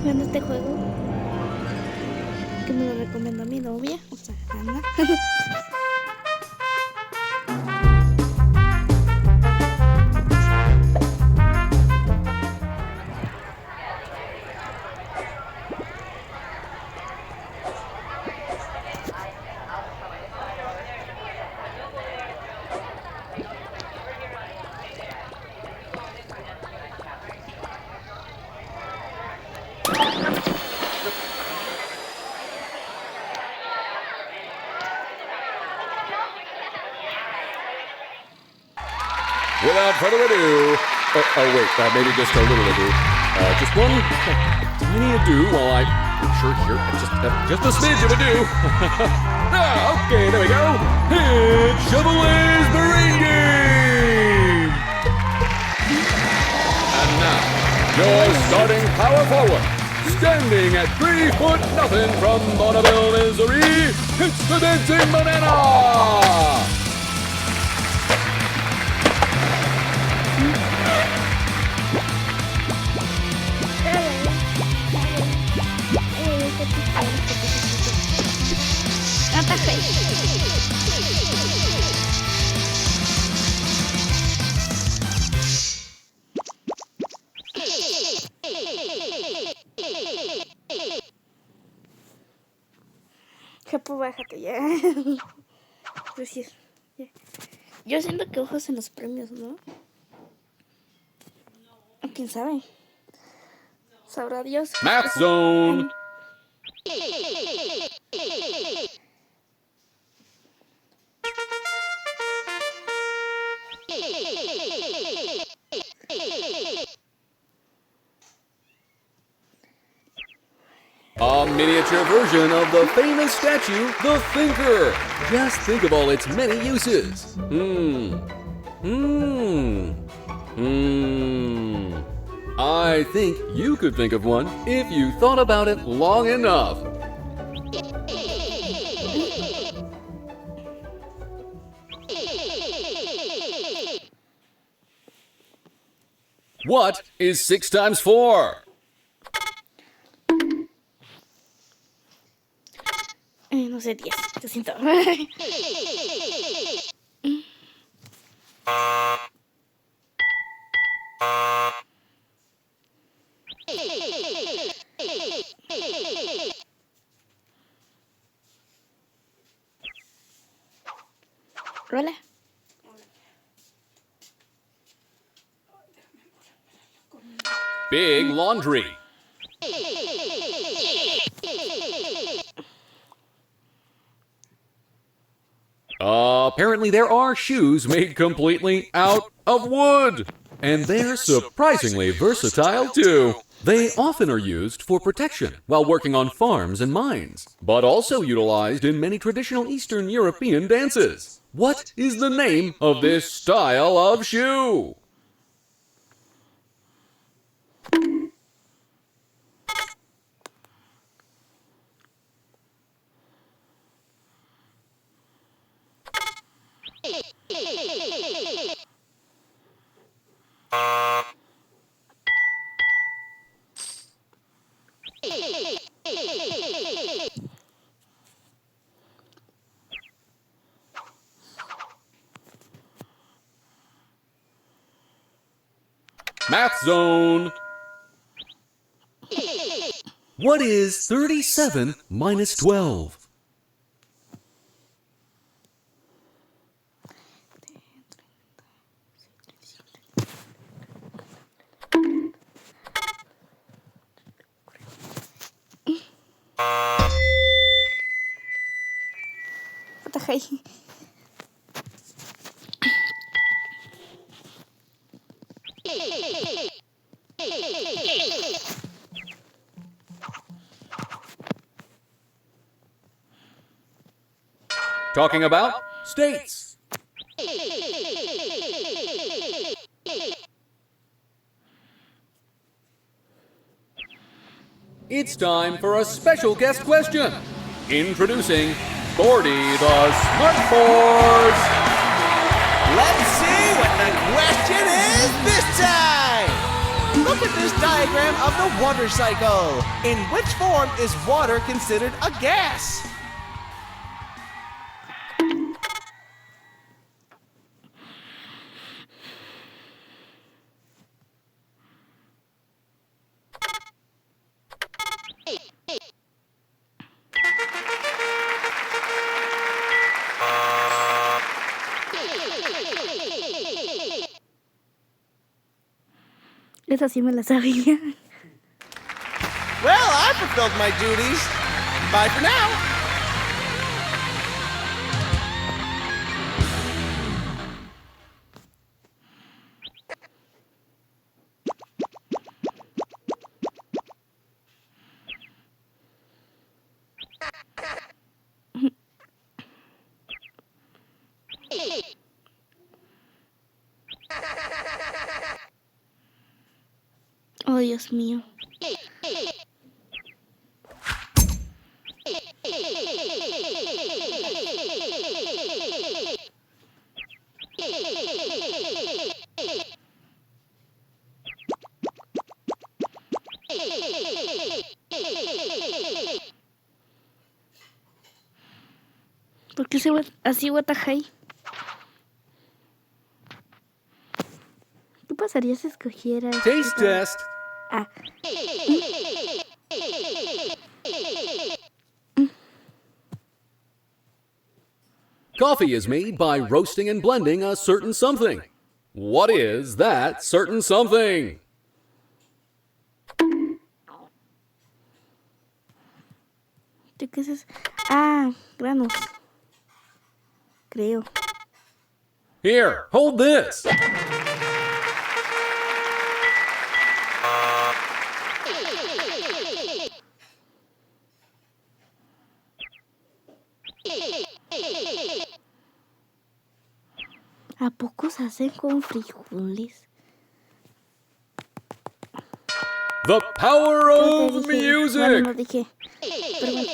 jugando este juego que me lo recomendó mi novia, o sea, Ana. Without further ado, wait, maybe just a little ado. Just one tiny ado while I sure here, just a smidge of ado. Okay, there we go. It's Chevrolet's Marine Game. And now, your starting power forward, standing at 3'0" from Bonneville, Missouri, it's the Dancing Banana. Chapo, bájate ya. Gracias. Ya. Yo siento que ojos en los premios, ¿no? ¿Quién sabe? Sabrá Dios. Math Zone. A miniature version of the famous statue, the Thinker. Just think of all its many uses. I think you could think of one if you thought about it long enough. What is 6 times 4? No sé, 10. Te siento. Hola. Big laundry. Apparently there are shoes made completely out of wood. And they're surprisingly versatile too. They often are used for protection while working on farms and mines, but also utilized in many traditional Eastern European dances. What is the name of this style of shoe? Math Zone. What is 37 minus 12? What the heck? Talking about states. It's time for a special guest question. Introducing Gordy the Smart Force. Let's see what the question is this time. Look at this diagram of the water cycle. In which form is water considered a gas? Esa sí me la sabía. Well, I fulfilled my duties. Bye for now. Oh, Dios mío. ¿Por qué así Watajai? ¿Qué pasaría si escogieras? Taste test. Ah. Coffee is made by roasting and blending a certain something. What is that certain something? ¿Qué es eso? Ah, granos. Creo. Here, hold this. ¿A poco se hacen con frijoles? The power Creo of que dije- Bueno, no music. dije. Perdón.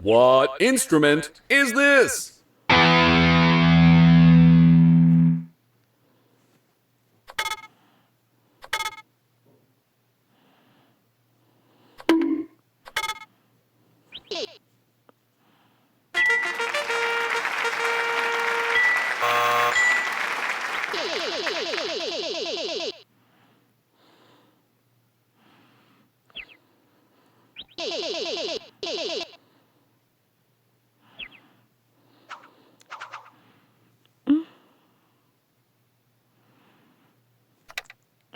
What instrument is this?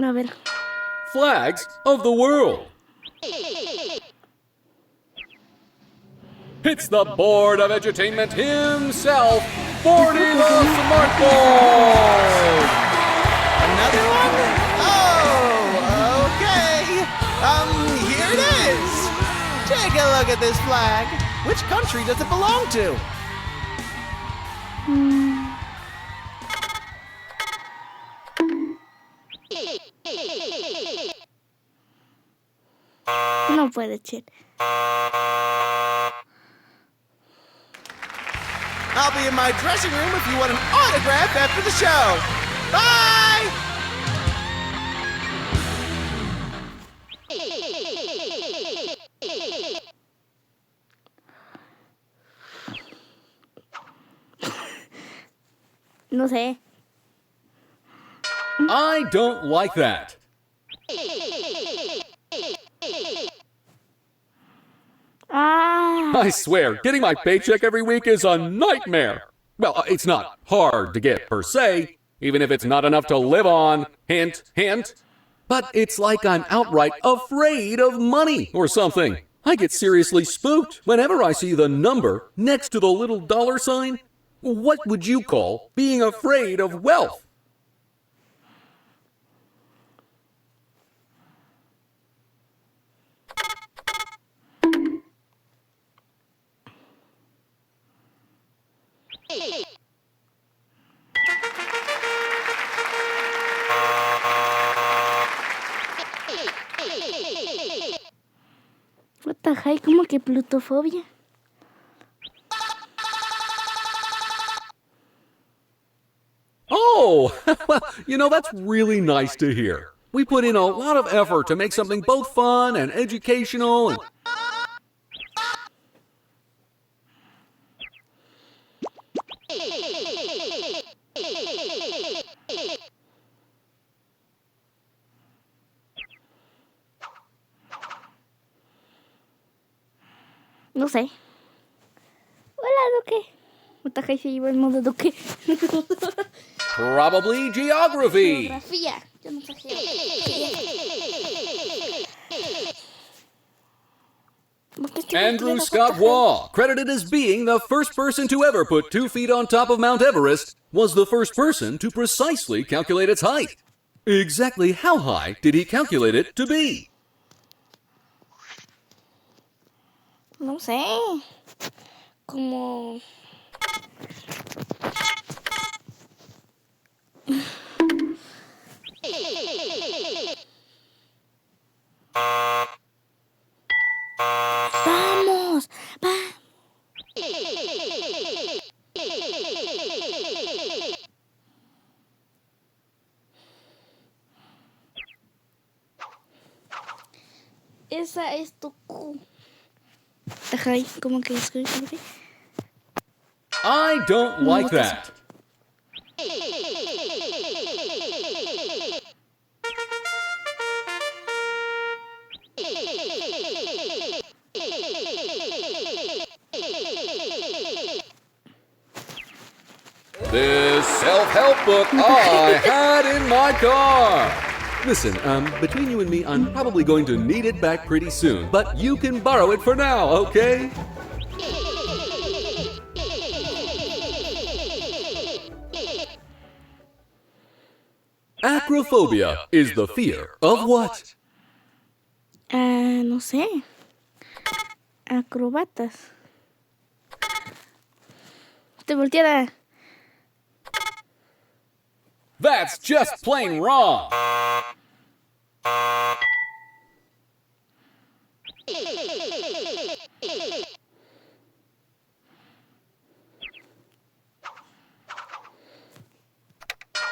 A ver. Flags of the world. It's the Board of Edutainment himself, Forty the Smartboard! Another one? Oh, okay. Here it is. Take a look at this flag. Which country does it belong to? No puede ser. I'll be in my dressing room if you want an autograph after the show. Bye! No sé. I don't like that. Ah. I swear, getting my paycheck every week is a nightmare. Well, it's not hard to get per se, even if it's not enough to live on. Hint, hint. But it's like I'm outright afraid of money or something. I get seriously spooked whenever I see the number next to the little dollar sign. What would you call being afraid of wealth? What the heck, ¿cómo que plutofobia? Oh, well, that's really nice to hear. We put in a lot of effort to make something both fun and educational and... No sé. Hola, Duque. Mutaja se lleva el modo Duque. Probably geography. Geografía. Yo no sé geografía. Andrew Scott Waugh, credited as being the first person to ever put 2 feet on top of Mount Everest, was the first person to precisely calculate its height. Exactly how high did he calculate it to be? No sé. Como... Vamos. Va. Esa es tu Q. Ajá, ¿cómo que escribir? I don't like that. This self-help book I had in my car. Listen, between you and me, I'm probably going to need it back pretty soon, but you can borrow it for now, okay? Acrophobia is the fear of what? No sé. Acrobatas. Te volteada. That's just plain wrong.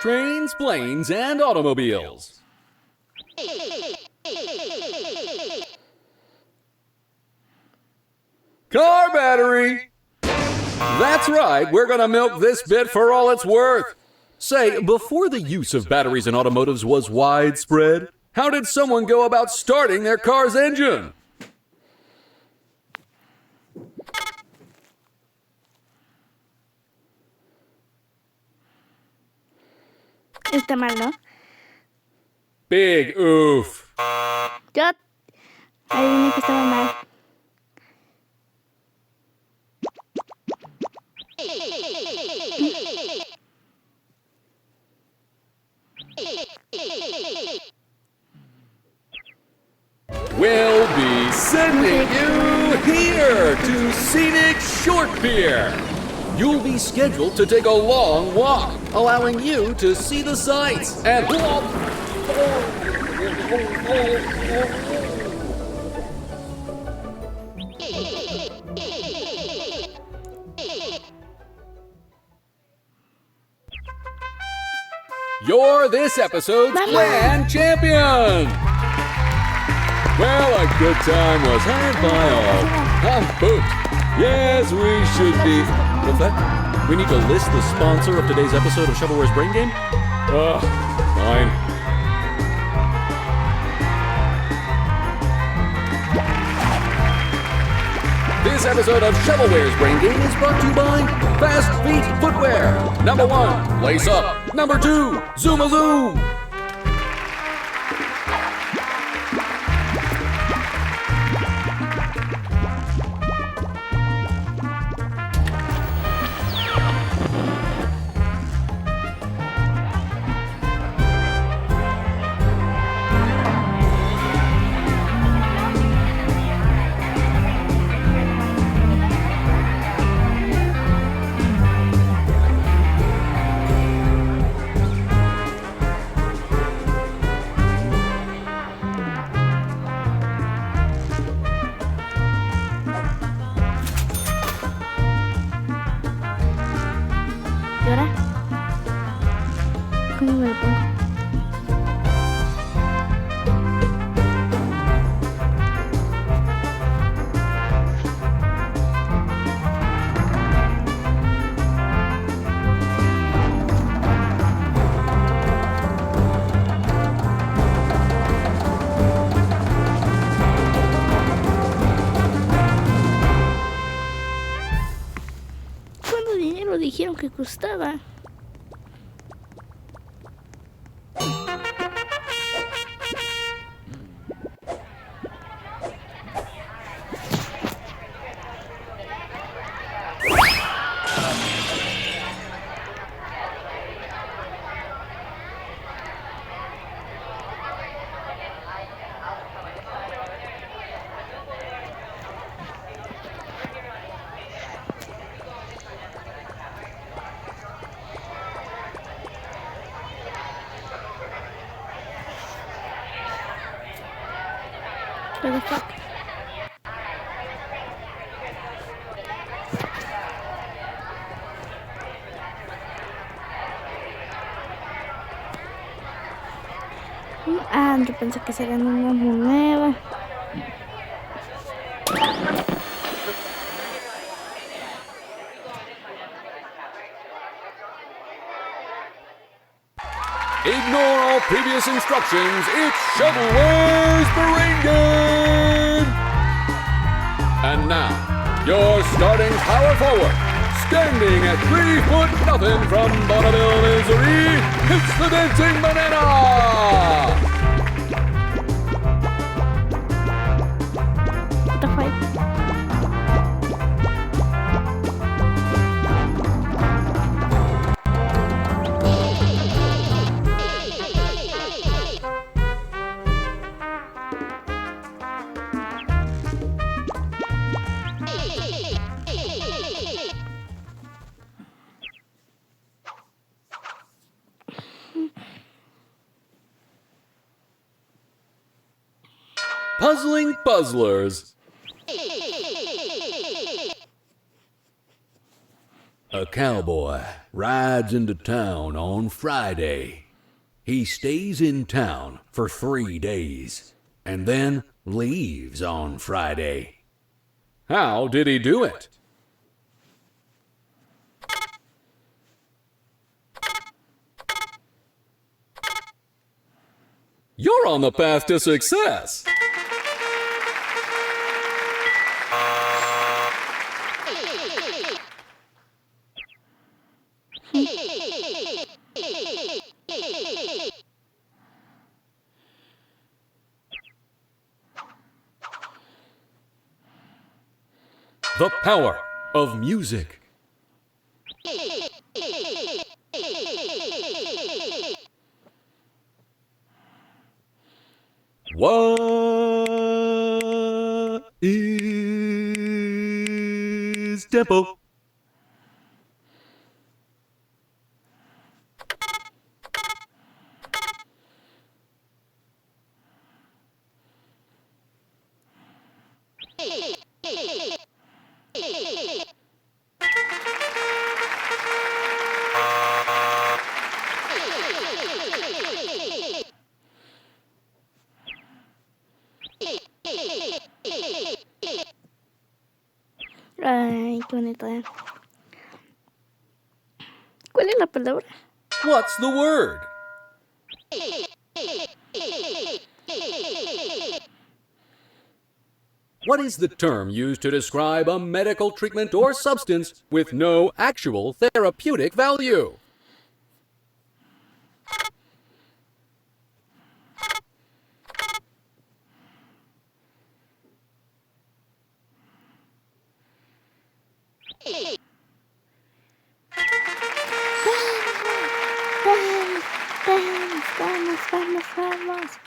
Trains, planes, and automobiles. Car battery! That's right, we're gonna milk this bit for all it's worth. Say, before the use of batteries in automotives was widespread, how did someone go about starting their car's engine? Está mal, ¿no? Big oof. Yo... Adivine que estaba mal. We'll be sending you here to Scenic Short Pier. You'll be scheduled to take a long walk, allowing you to see the sights and... You're this episode's Grand Champion! Well, a good time was had by all. I'm booked. Yes, we should be... What's that? We need to list the sponsor of today's episode of Shovelware's Brain Game? Fine. This episode of Shovelware's Brain Game is brought to you by Fast Feet Footwear. Number 1, lace up. Number 2, Zoom-a-Zoom. ¿Y ahora? ¿Cuándo me lo pongo? ¿Cuánto dinero dijeron que costaba? What the fuck? Ah, yo pensé que serían una moneda. Ignore all previous instructions. It's Shovelware's Brain Game! And now, your starting power forward, standing at 3 foot nothing from Bonneville, Missouri, it's the Dancing Banana! What the fuck? Puzzling Puzzlers. A cowboy rides into town on Friday. He stays in town for 3 days and then leaves on Friday. How did he do it? You're on the path to success. The power of music. What is tempo? Ay, qué bonito. ¿Cuál es la palabra? What's the word? What is the term used to describe a medical treatment or substance with no actual therapeutic value? Vamos.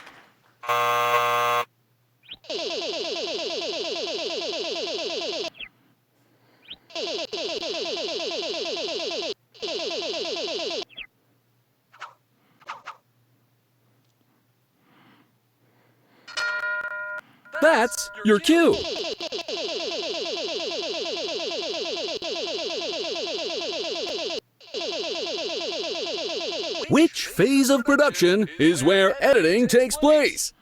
That's your cue. Which phase of production is where editing takes place?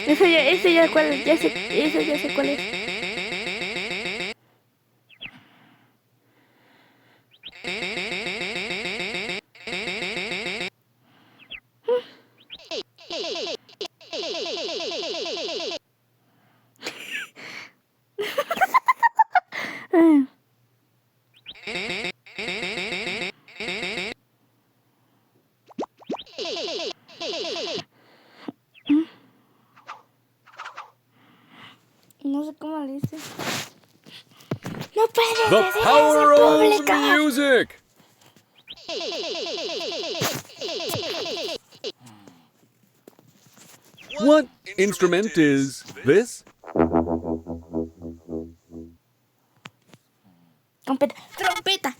Ese ya cuál es, ese ya sé cuál es. No sé cómo le dice. No puedes The decir power eso, of público. music! What instrument is this? Trompeta, trompeta.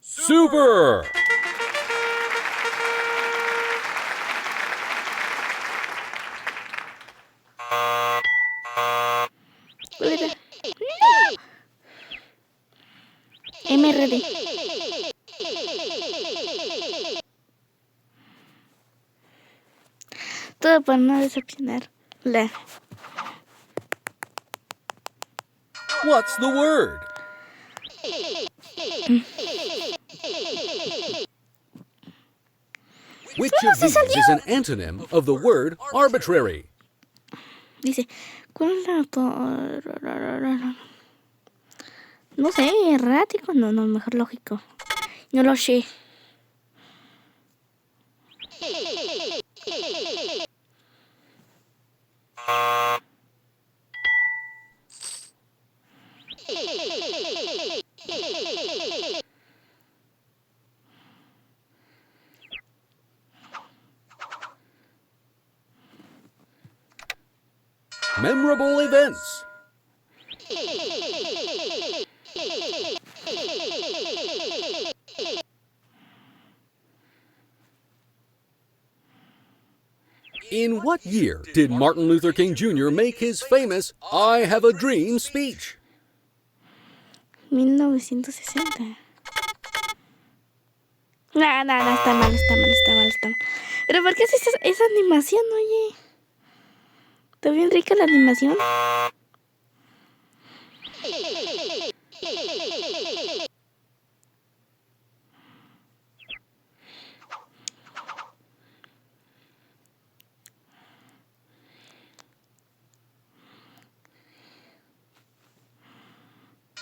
Super! Trompeta. No. MRD. Todo para no decepcionar. What's the word? Which of these is an antonym of the word arbitrary? Dice, ¿cuál es no sé, errático, no, mejor lógico. No lo sé. Memorable events. In what year did Martin Luther King Jr. make his famous I Have a Dream speech? 1960. No, está mal. Pero ¿por qué haces esa animación, oye? Está bien rica la animación.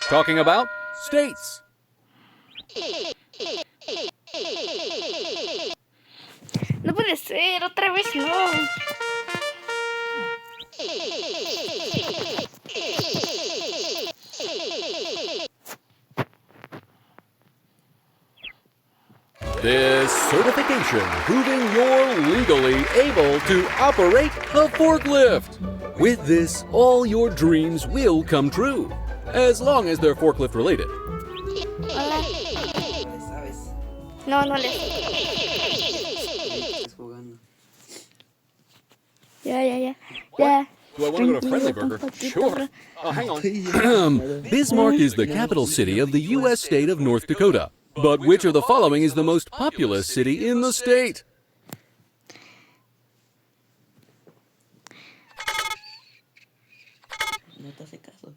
Talking about states. No puede ser, otra vez no. This certification proving you're legally able to operate a forklift. With this, all your dreams will come true, as long as they're forklift related. Hola. ¿Sabes? No le. Estás jugando. Ya. Do I want to go to Friendly Burger? Sure. Hang on. Bismarck is the capital city of the U.S. state of North Dakota. But which of the following is the most populous city in the state? No te hace caso.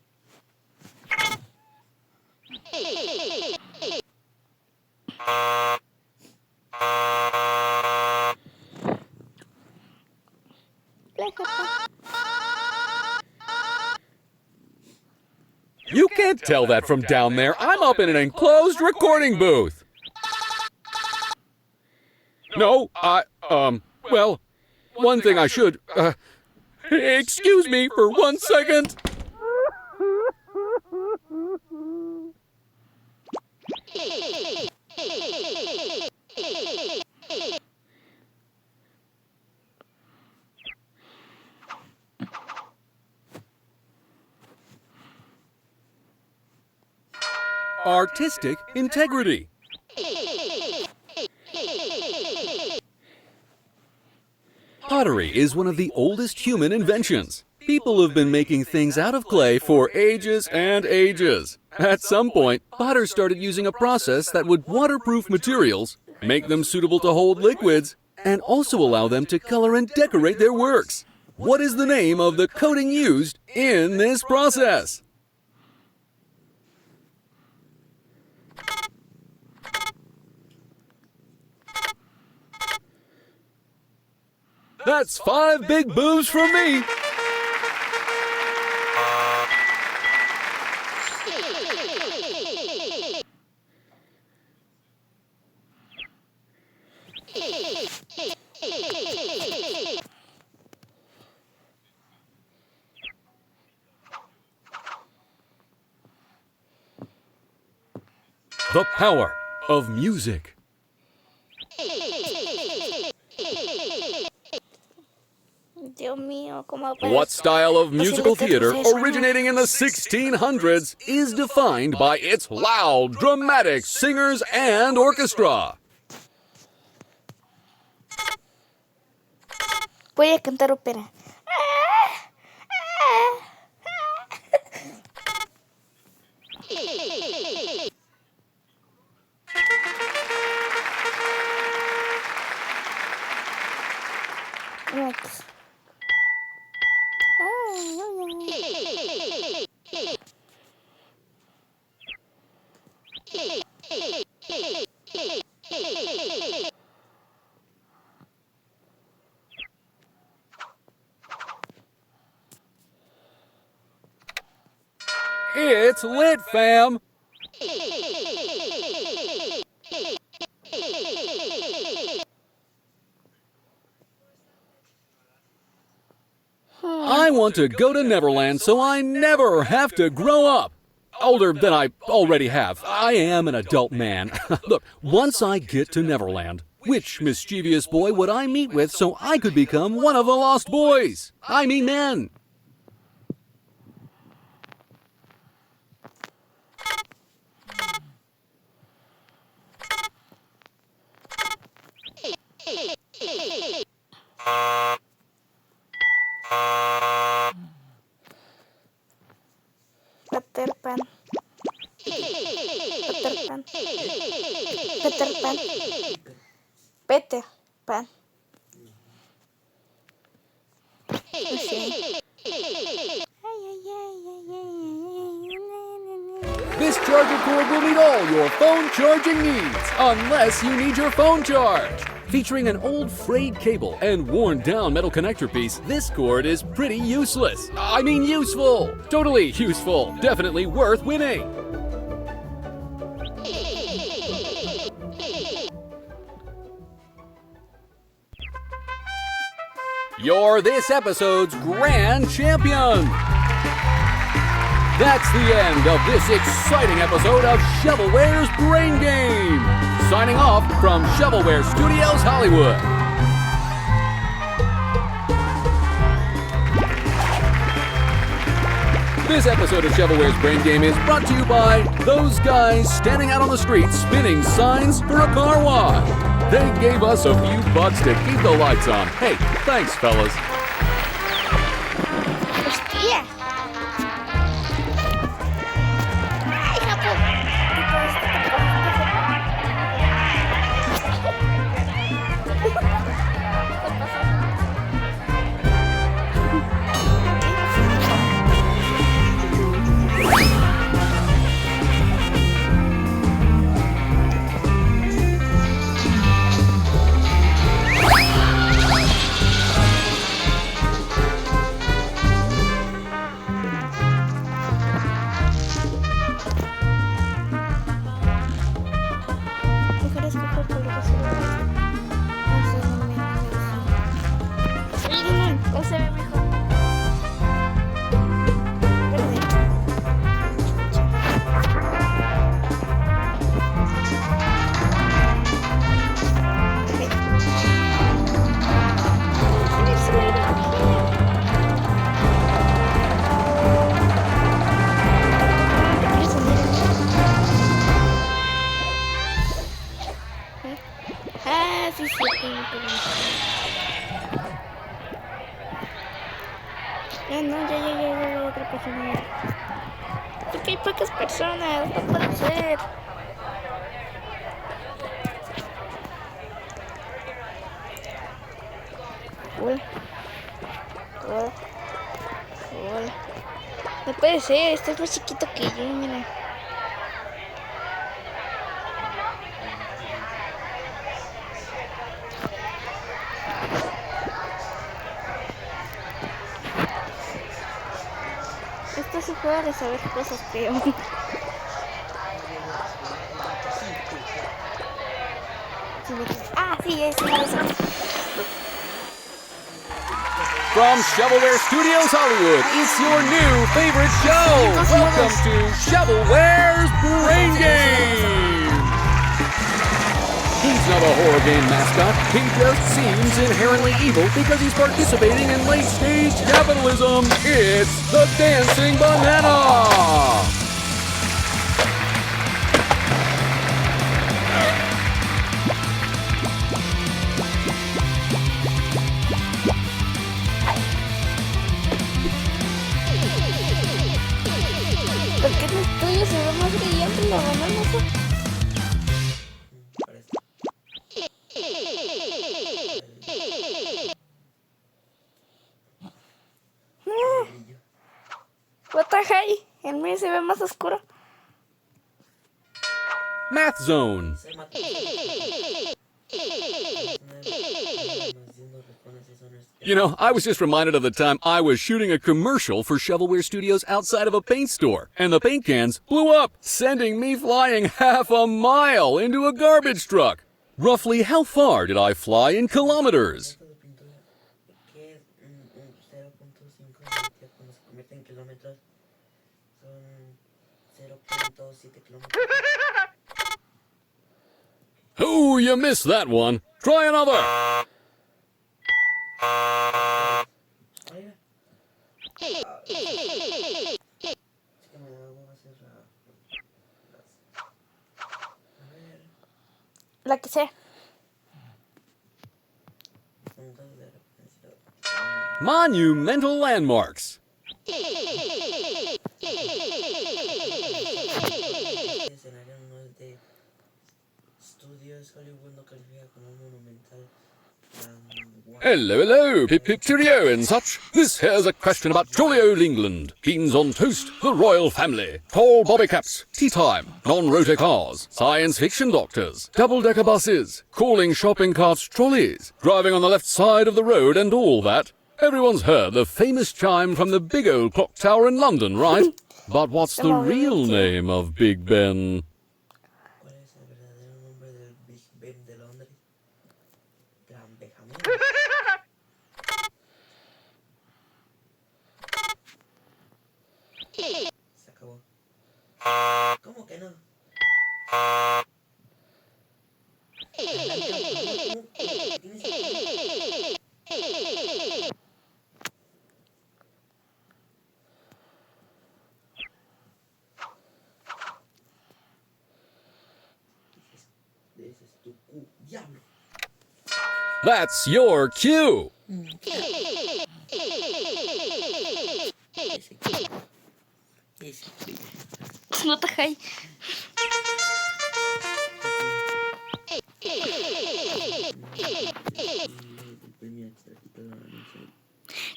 You can't tell that from down there. I'm up in an enclosed recording booth. No, well, one thing I should, excuse me for 1 second. Artistic integrity. Pottery is one of the oldest human inventions. People have been making things out of clay for ages and ages. At some point, potters started using a process that would waterproof materials, make them suitable to hold liquids, and also allow them to color and decorate their works. What is the name of the coating used in this process? That's 5 big boos from me. The power of music. Dios mío, ¿cómo What style of musical theater originating in the 1600s is defined by its loud, dramatic singers and orchestra? Voy a cantar ópera. Next. It's lit, fam! I want to go to Neverland so I never have to grow up. Older than I already have. I am an adult man. Look, once I get to Neverland, which mischievous boy would I meet with so I could become one of the lost boys? I mean men. Peter Pan. Peter Pan. Peter Pan. Peter Pan. No sé. This charger cord will meet all your phone charging needs, unless you need your phone charged. Featuring an old frayed cable and worn down metal connector piece, this cord is pretty useless. I mean useful! Totally useful. Definitely worth winning. You're this episode's grand champion! That's the end of this exciting episode of Shovelware's Brain Game! Signing off from Shovelware Studios, Hollywood. This episode of Shovelware's Brain Game is brought to you by those guys standing out on the street spinning signs for a car wash. They gave us a few bucks to keep the lights on. Hey, thanks, fellas. Hostia. Ay, Japón. Mejor escoger por lo que se ve. No sé, no me gusta. Sí, no, ¿cuál se ve mejor? Verde. Ok. No, ya, otra persona. Porque hay pocas personas, no puede ser. Uy. No puede ser, este es más chiquito que yo, mira. Esto se juega de saber cosas, creo. Sí, eso. From Shovelware Studios Hollywood, it's your new favorite show. Welcome to Shovelware's Brain Game. He's not a horror game mascot. He just seems inherently evil because he's participating in late-stage capitalism. It's the Dancing Banana. ¿Por qué el tuyo se ve más brillante la banana? What the hell? El mío se ve más oscuro. Math Zone. You know, I was just reminded of the time I was shooting a commercial for Shovelware Studios outside of a paint store, and the paint cans blew up, sending me flying half a mile into a garbage truck. Roughly how far did I fly in kilometers? Que es un 0.5 cuando se convierte en kilómetros son 0.7 kilómetros. Oh, you missed that one. Try another. Es que me da huevo hacer a ver, La que sea. puntos de referencia. Monumental landmarks. Este escenario no es de estudios Hollywood, no califica como monumental. Hello, Pip-Pip-Cheerio and such. This here's a question about jolly old England. Beans on toast, the royal family, tall bobby caps, tea time, non-rotor cars, science fiction doctors, double-decker buses, calling shopping carts trolleys, driving on the left side of the road and all that. Everyone's heard the famous chime from the big old clock tower in London, right? But what's the real name of Big Ben? ¿Cuál es el verdadero nombre del Big Ben de Londres? Gran Benjamín. Se acabó. ¿Cómo que no? Ese es tu diablo. That's your cue. No te high.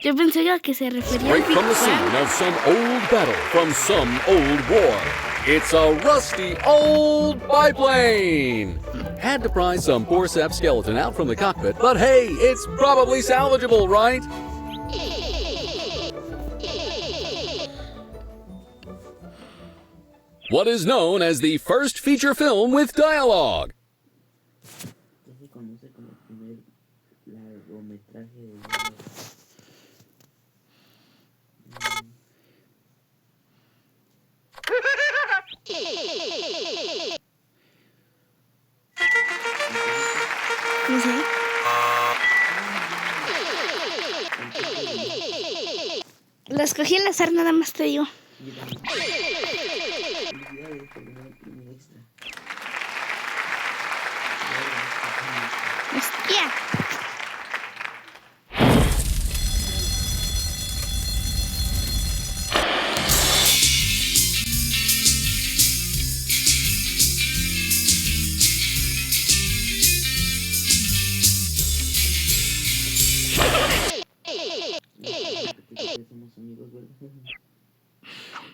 Yo pensé que se refería Right al Big from the Ben. scene of some old battle, from some old war. It's a rusty old biplane. Had to pry some poor sap skeleton out from the cockpit, but hey, it's probably salvageable, right? What is known as the first feature film with dialogue? ¿Qué se conoce como el primer largometraje de No sé. La escogí al azar, nada más te digo. Felicidades por ganar el primer extra. Hostia.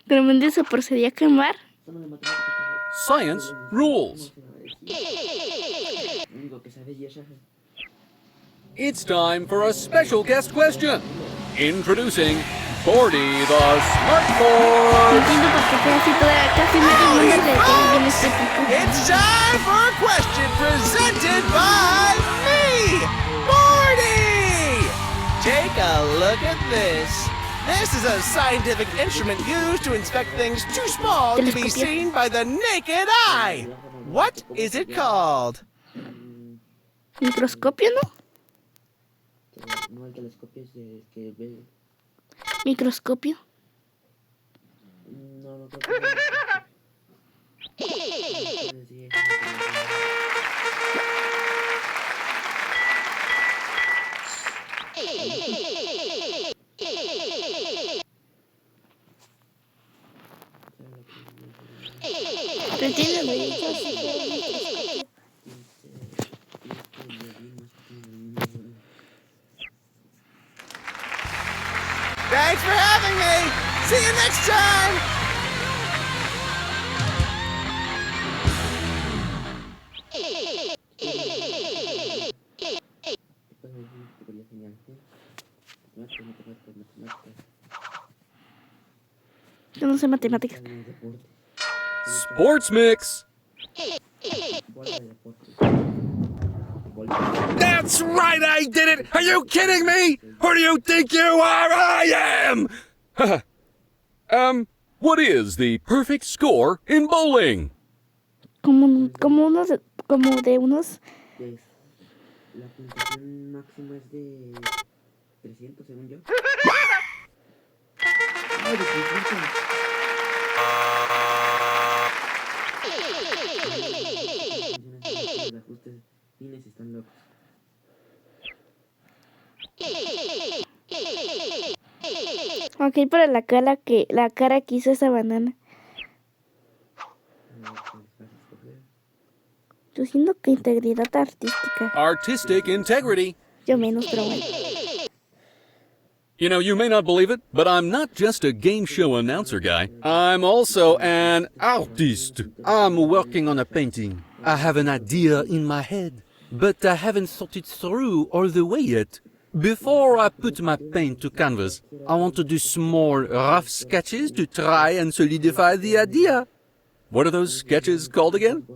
Tremendo, se procedía a quemar. Solo de matemáticas. Science rules. Lo único que sabes ya es It's time for a special guest question. Introducing Bordy the Smartboard. Entiendo por qué fue así toda casi medio mundo le viene este tipo. It's time for a question presented by me, Morty! Take a look at this. This is a scientific instrument used to inspect things too small to be seen by the naked eye. What is it called? Microscopio, ¿no? No, el telescopio es el que ve. Microscopio. No, no creo que sí. Pero entiendo, lo he dicho así. Thanks for having me. See you next time. Yo no sé matemáticas. Sports Mix. That's right, I did it! Are you kidding me? Who do you think you are? I am! What is the perfect score in bowling? Como de unos. La puntuación máxima es de 300, según yo. Ay, de 300. Los ajustes fines están locos. Ok, para la cara que hizo esa banana. Yo siento que integridad artística. Artistic integrity. Yo menos, pero bueno. You know, you may not believe it, but I'm not just a game show announcer guy. I'm also an artist. I'm working on a painting. I have an idea in my head, but I haven't thought it through all the way yet. Before I put my paint to canvas, I want to do some more rough sketches to try and solidify the idea. What are those sketches called again?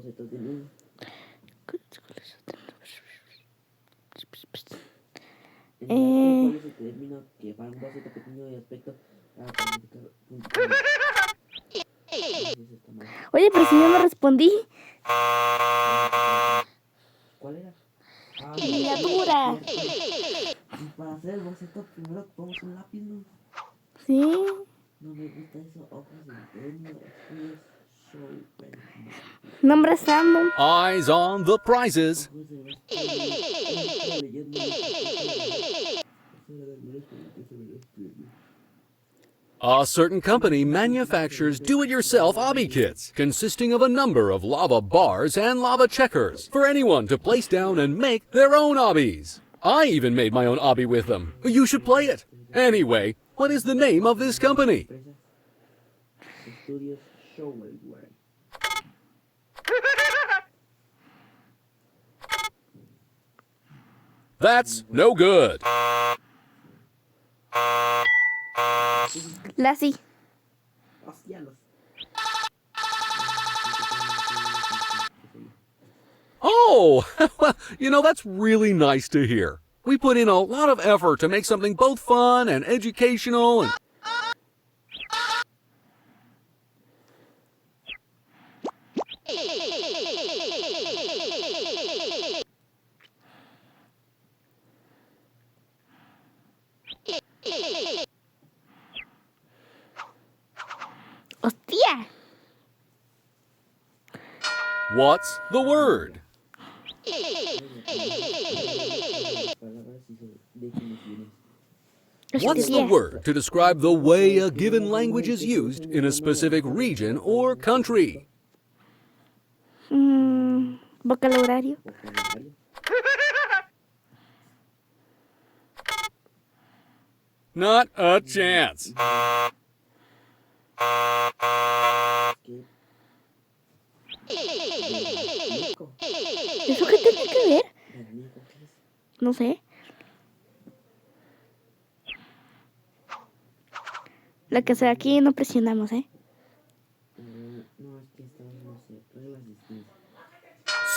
Oye, pero si yo no respondí. ¿Cuál era? Miniatura. Y para hacer el boceto primero tomamos un lápiz, ¿no? Sí. No me gusta eso, ojos de genio, estudios, show, pero... Nombre random. Eyes on the prizes. A certain company manufactures do-it-yourself obby kits consisting of a number of lava bars and lava checkers for anyone to place down and make their own obbies. I even made my own obby with them. You should play it. Anyway, what is the name of this company? Estudios, show, güey. That's no good. Lassie. Oh, well, you know, that's really nice to hear. We put in a lot of effort to make something both fun and educational and... ¡Hostia! What's the word? What's the Hostia. word to describe the way a given language is used in a specific region or country? Vocabulario. Not a chance. Magnífico. ¿Eso qué tiene que ver? Magnífico, ¿qué es? No sé. La que sea aquí no presionamos, ¿eh? No, es que estamos, no sé, reglas distintas.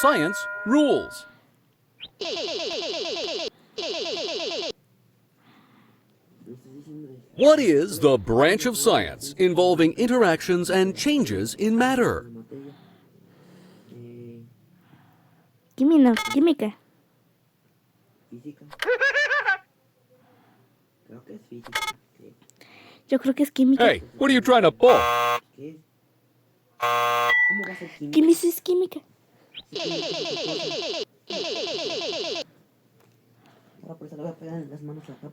Science rules. Me estás diciendo de What is the branch of science involving interactions and changes in matter? la materia. Química. Física. Creo que es física. ¿Qué? Yo creo que es química. Hey, what are you trying to pull? ¿Qué es? ¿Cómo va a ser química? Química es química. Sí, química es otra cosa. Ahora por eso le voy a pegar en las manos acá.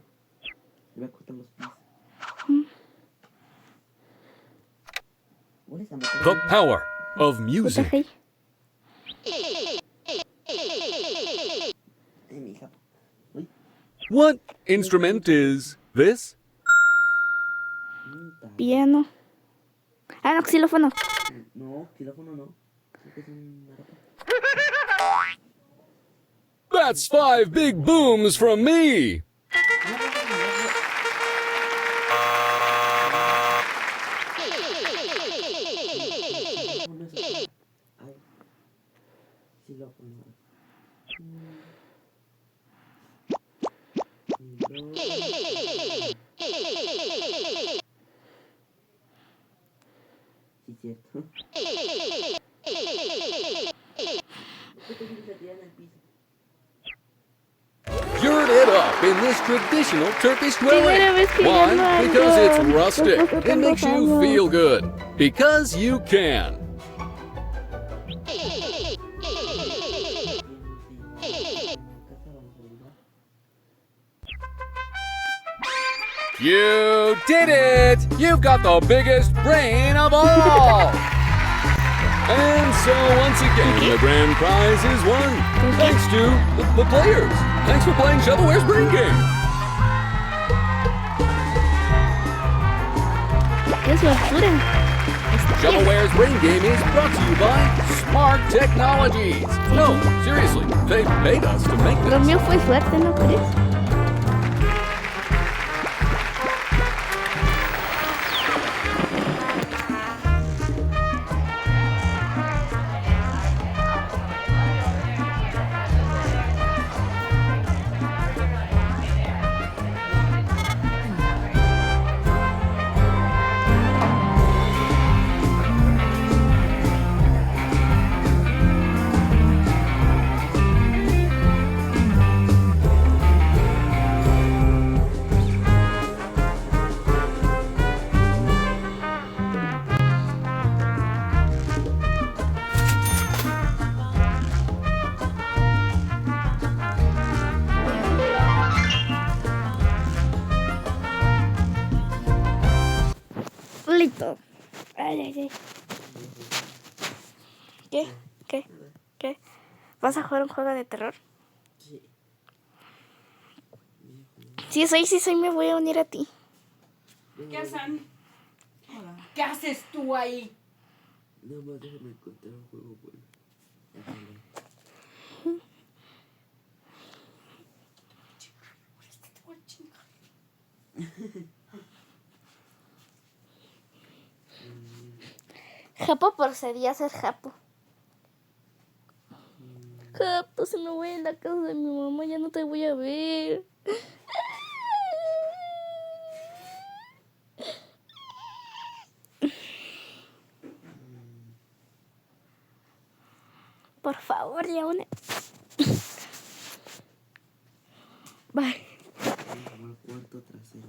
Le voy a cortar los pies. ¿Cuál es la The materia? power of Puta music. hey. Mi hija. Uy, What instrument is this? puta. Piano. Ah, no, xilófono. No, xilófono no. Creo que es un arpa. That's 5 big booms from me. Xilófono es otra. Ay. Xilófono. Sí, cierto. Cured it up in this traditional Turkish Primera vez dwelling. que Why? yo lo Because it's hago. rustic. Después de It makes you tantos feel good. Because you can. You did it! You've got the biggest brain of all! And so once again, the grand prize is won. Thanks to the players. Thanks for playing Shovelware's Brain Game. Qué suertura. Shovelware's Brain Game is brought to you by Smart Technologies. No, seriously, they paid us to make Lo this. mío fue suerte, ¿no crees? Listo. Ay, ay, ay. ¿Qué? ¿Qué? ¿Qué? ¿Vas a jugar un juego de terror? Sí. Sí soy, me voy a unir a ti. ¿Qué hacen? ¿Qué haces tú ahí? Nada más déjame encontrar un juego bueno. Déjame. Japo procedía a ser Japo. Japo, se me voy a la casa de mi mamá, ya no te voy a ver. Por favor, ya una. Bye. Como el cuarto trasero.